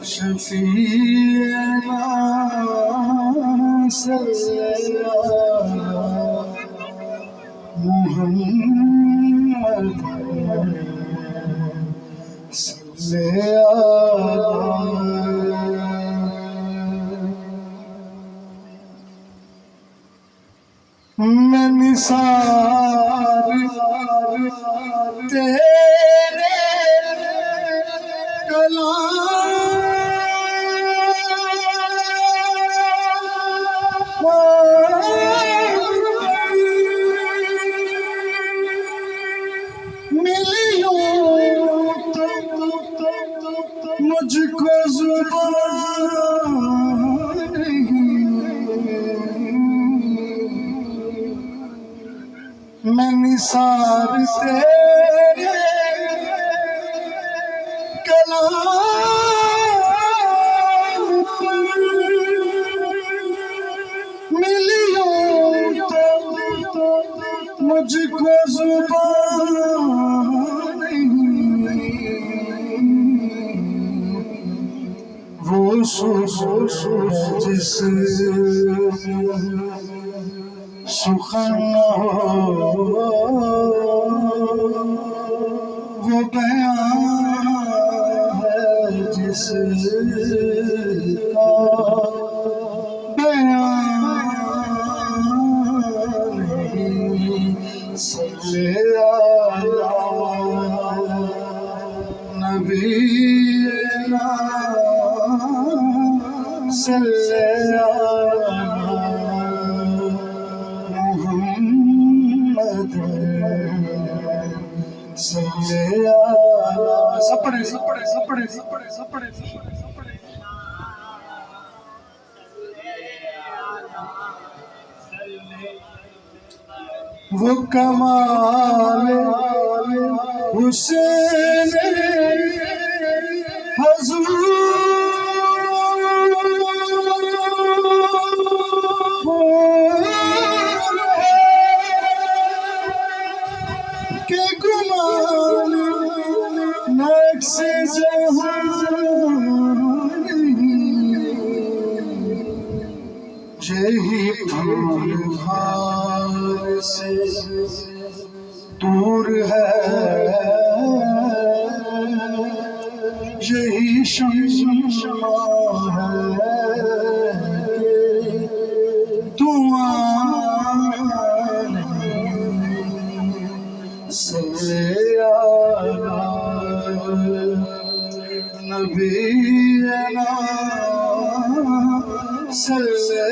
शफीना मैं निसार तेरे मुझको जुबान नहीं, मैं निसार तेरे कलाम पर मिलियों तो मुझको जुबान वो जिस सुखन वो बयान है जिसका बयान नहीं। सल्ले अला नबी सल्ले अला मुहम्मद सल्ले अला। सपड़े सपड़े सपड़े सपड़े सपड़े सपड़े वो कमाल हुसैन हुजूर के गुमान नक्शे यही फूल खार से दूर है, यही शम्मा है दुआ नहीं। सल्ले अला नबीना सल्ले